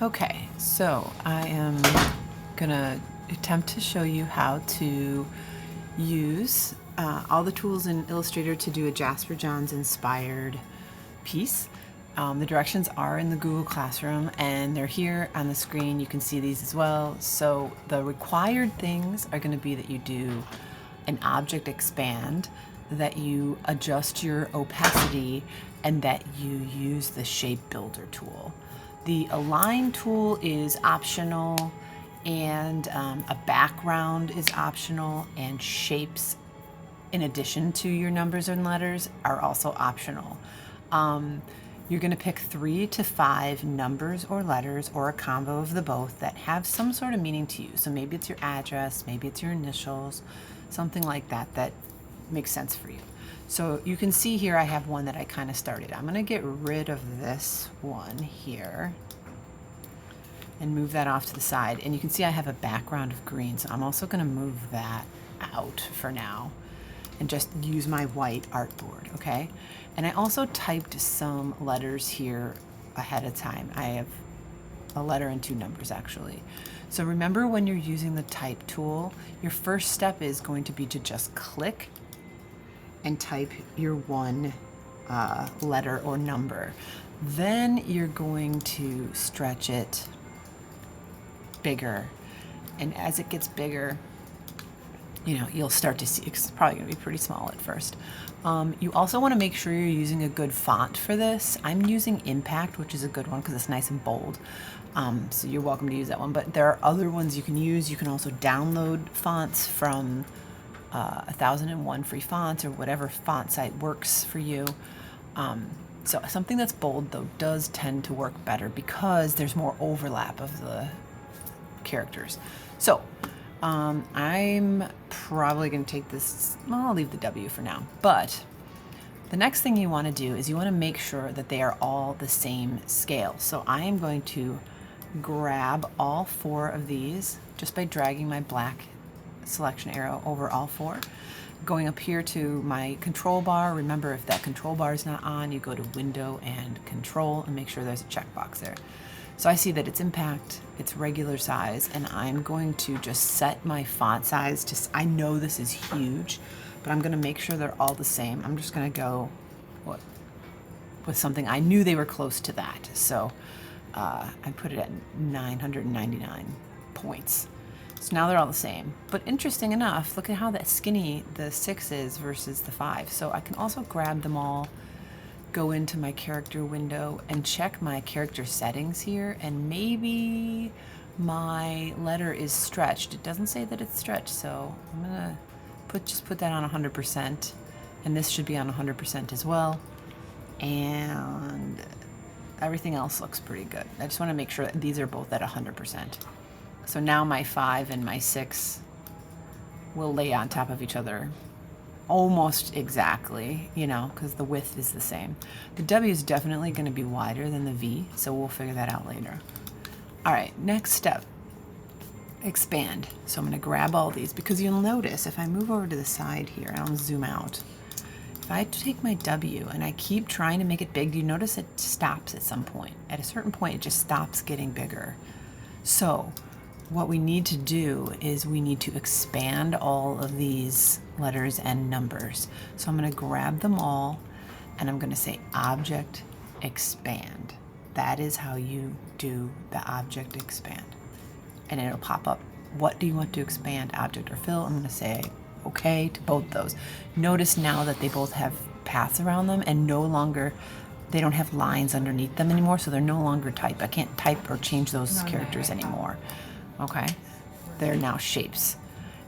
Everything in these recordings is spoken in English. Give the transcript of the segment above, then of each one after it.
Okay, so I am gonna attempt to show you how to use all the tools in Illustrator to do a Jasper Johns inspired piece. The directions are in the Google Classroom and they're here on the screen. You can see these as well. So the required things are going to be that you do an object expand, that you adjust your opacity, and that you use the shape builder tool. The align tool is optional, and a background is optional, and shapes in addition to your numbers and letters are also optional. You're going to pick 3 to 5 numbers or letters or a combo of the both that have some sort of meaning to you. So maybe it's your address, maybe it's your initials, something like that that makes sense for you. So you can see here I have one that I kind of started. I'm going to get rid of this one here and move that off to the side. And you can see I have a background of green, so I'm also going to move that out for now and just use my white artboard, okay? And I also typed some letters here ahead of time. I have a letter and 2 numbers actually. So remember, when you're using the type tool, your first step is going to be to just click and type your one letter or number. Then you're going to stretch it bigger. And as it gets bigger, you'll start to see it's probably going to be pretty small at first. You also want to make sure you're using a good font for this. I'm using Impact, which is a good one because it's nice and bold. So you're welcome to use that one. But there are other ones you can use. You can also download fonts from 1001 free fonts or whatever font site works for you. So something that's bold, though, does tend to work better because there's more overlap of the characters. So I'm probably going to take this, well, I'll leave the W for now. But the next thing you want to do is you want to make sure that they are all the same scale. So I am going to grab all 4 of these just by dragging my black selection arrow over all 4. Going up here to my control bar, remember if that control bar is not on, you go to Window and Control and make sure there's a checkbox there. So I see that it's Impact, it's regular size, and I'm going to just set my font size to, I know this is huge, but I'm going to make sure they're all the same. I'm just going to go with something. I knew they were close to that, so I put it at 999 points. So now they're all the same. But interesting enough, look at how that skinny the 6 is versus the 5. So I can also grab them all, go into my character window and check my character settings here, and maybe my letter is stretched. It doesn't say that it's stretched, so I'm gonna just put that on 100%, and this should be on 100% as well, and everything else looks pretty good. I just want to make sure that these are both at 100%. So now my 5 and my 6 will lay on top of each other almost exactly, because the width is the same. The W is definitely going to be wider than the V, so we'll figure that out later. All right, next step, expand. So I'm going to grab all these, because you'll notice if I move over to the side here, and I'll zoom out, if I take my W and I keep trying to make it big, you notice it stops at some point. At a certain point, it just stops getting bigger. So what we need to do is we need to expand all of these letters and numbers. So I'm going to grab them all and I'm going to say Object Expand. That is how you do the Object Expand. And it'll pop up, what do you want to expand, object or fill? I'm going to say okay to both those. Notice now that they both have paths around them and they don't have lines underneath them anymore, so they're no longer type. I can't type or change those characters anymore. Okay, they're now shapes.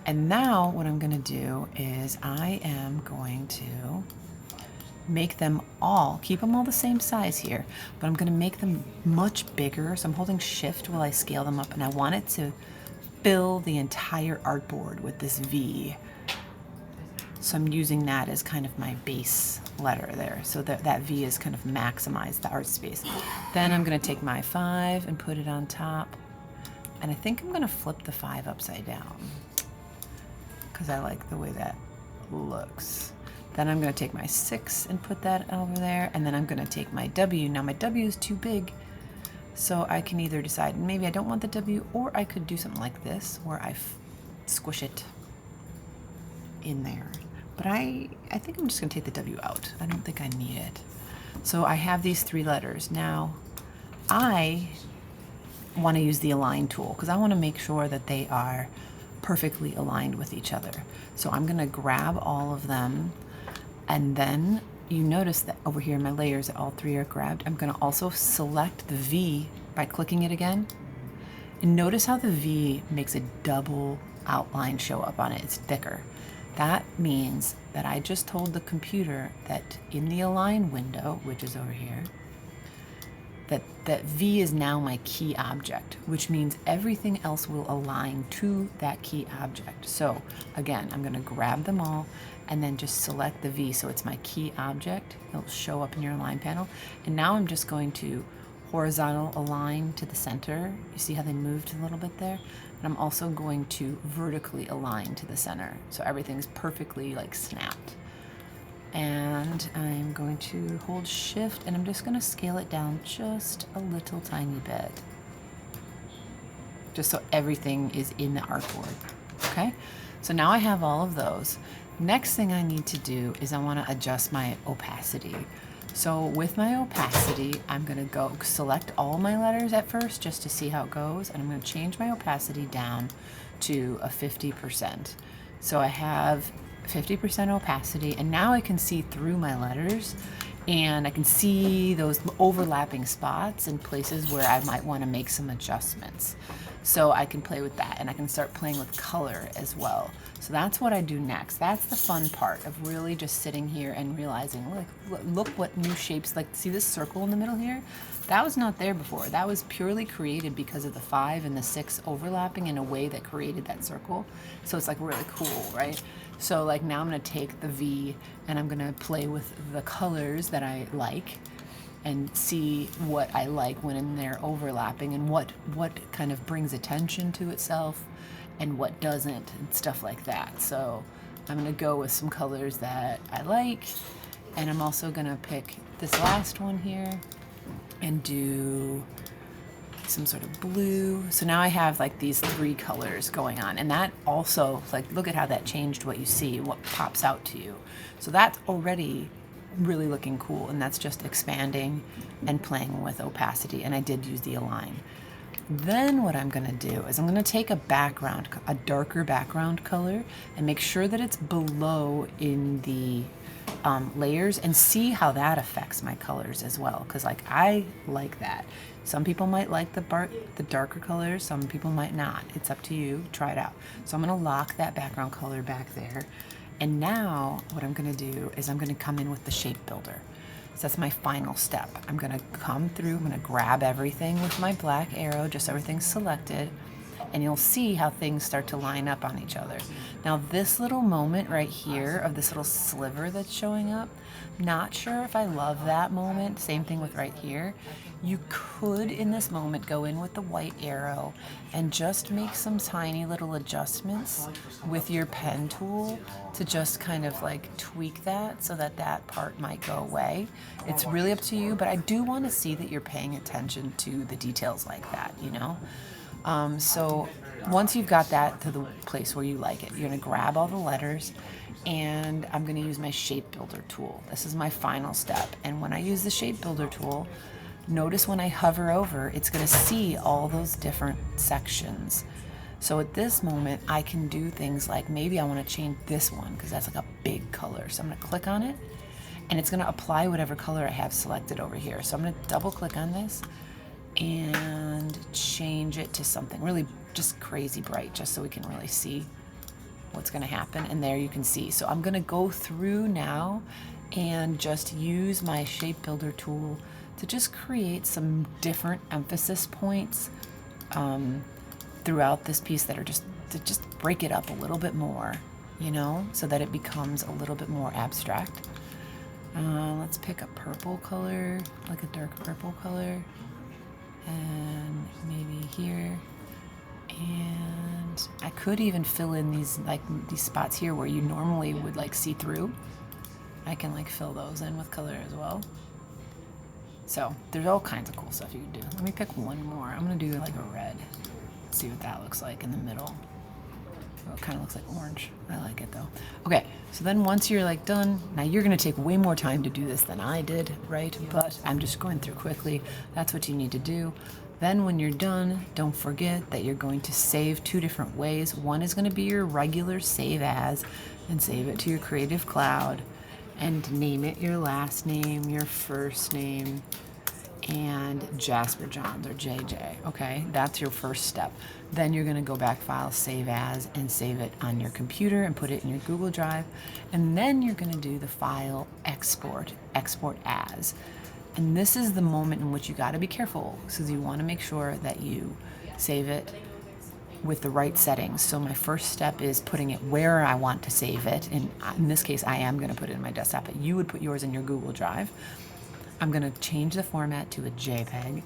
And now what I'm going to do is I am going to make them all, keep them all the same size here, but I'm going to make them much bigger. So I'm holding Shift while I scale them up, and I want it to fill the entire artboard with this V. So I'm using that as kind of my base letter there, so that V is kind of maximized the art space. Then I'm going to take my 5 and put it on top. And I think I'm going to flip the 5 upside down because I like the way that looks. Then I'm going to take my 6 and put that over there. And then I'm going to take my W. Now my W is too big. So I can either decide maybe I don't want the W, or I could do something like this where I squish it in there. But I think I'm just gonna take the W out. I don't think I need it. So I have these 3 letters. Now I want to use the align tool because I want to make sure that they are perfectly aligned with each other. So I'm going to grab all of them, and then you notice that over here in my layers that all 3 are grabbed. I'm going to also select the V by clicking it again. And notice how the V makes a double outline show up on it. It's thicker. That means that I just told the computer that in the align window, which is over here, that V is now my key object, which means everything else will align to that key object. So again, I'm going to grab them all and then just select the V so it's my key object. It'll show up in your align panel. And now I'm just going to horizontal align to the center. You see how they moved a little bit there? And I'm also going to vertically align to the center. So everything's perfectly like snapped. And I'm going to hold shift and I'm just going to scale it down just a little tiny bit. Just so everything is in the artboard. Okay? So now I have all of those. Next thing I need to do is I want to adjust my opacity. So with my opacity, I'm going to go select all my letters at first just to see how it goes. And I'm going to change my opacity down to a 50%. So I have 50% opacity, and now I can see through my letters and I can see those overlapping spots and places where I might want to make some adjustments. So I can play with that, and I can start playing with color as well. So that's what I do next. That's the fun part of really just sitting here and realizing, look what new shapes, like see this circle in the middle here? That was not there before. That was purely created because of the 5 and the 6 overlapping in a way that created that circle. So it's like really cool, right? So like now I'm gonna take the V and I'm gonna play with the colors that I like and see what I like when they're overlapping and what kind of brings attention to itself and what doesn't and stuff like that. So I'm gonna go with some colors that I like, and I'm also gonna pick this last one here and do some sort of blue. So now I have like these 3 colors going on, and that also, like, look at how that changed what you see, what pops out to you. So that's already really looking cool, and that's just expanding and playing with opacity, and I did use the align. Then what I'm gonna do is I'm gonna take a darker background color and make sure that it's below in the layers, and see how that affects my colors as well, because like I like that. Some people might like the darker colors, some people might not. It's up to you, try it out. So I'm gonna lock that background color back there. And now what I'm gonna do is I'm gonna come in with the shape builder. So that's my final step. I'm gonna come through, I'm gonna grab everything with my black arrow, just so everything's selected, and you'll see how things start to line up on each other. Now this little moment right here of this little sliver that's showing up, not sure if I love that moment. Same thing with right here. You could in this moment go in with the white arrow and just make some tiny little adjustments with your pen tool to just kind of like tweak that so that that part might go away. It's really up to you, but I do want to see that you're paying attention to the details like that, you know? So once you've got that to the place where you like it, you're going to grab all the letters, and I'm going to use my shape builder tool. This is my final step. And when I use the shape builder tool, notice when I hover over, it's going to see all those different sections. So at this moment, I can do things like maybe I want to change this one because that's like a big color. So I'm going to click on it, and it's going to apply whatever color I have selected over here. So I'm going to double click on this and change it to something really just crazy bright, just so we can really see what's going to happen. And there you can see. So I'm going to go through now and just use my shape builder tool to just create some different emphasis points throughout this piece that are just to just break it up a little bit more, you know, so that it becomes a little bit more abstract. Let's pick a purple color, like a dark purple color, and maybe here. And I could even fill in these spots here where you normally would like see through. I can like fill those in with color as well. So there's all kinds of cool stuff you can do. Let me pick one more. I'm gonna do like a red. See what that looks like in the middle. Oh, it kind of looks like orange. I like it though. Okay, so then once you're like done, now you're gonna take way more time to do this than I did, right? But I'm just going through quickly. That's what you need to do. Then when you're done, don't forget that you're going to save 2 different ways. One is gonna be your regular save as, and save it to your Creative Cloud, and name it your last name, your first name, and Jasper Johns or JJ, okay? That's your first step. Then you're gonna go back File, Save As, and save it on your computer and put it in your Google Drive. And then you're gonna do the file export, Export As. And this is the moment in which you gotta be careful, because you wanna make sure that you save it with the right settings. So my first step is putting it where I want to save it. And in this case, I am gonna put it in my desktop, but you would put yours in your Google Drive. I'm gonna change the format to a JPEG,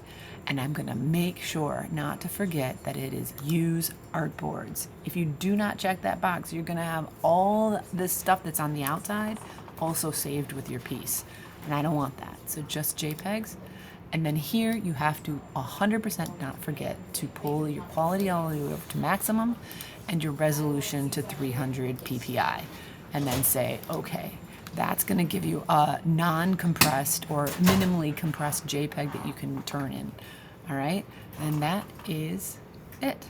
and I'm gonna make sure not to forget that it is use artboards. If you do not check that box, you're gonna have all this stuff that's on the outside also saved with your piece. And I don't want that, so just JPEGs. And then here you have to 100% not forget to pull your quality all the way over to maximum and your resolution to 300 ppi. And then say, okay. That's going to give you a non-compressed or minimally compressed JPEG that you can turn in. All right? And that is it.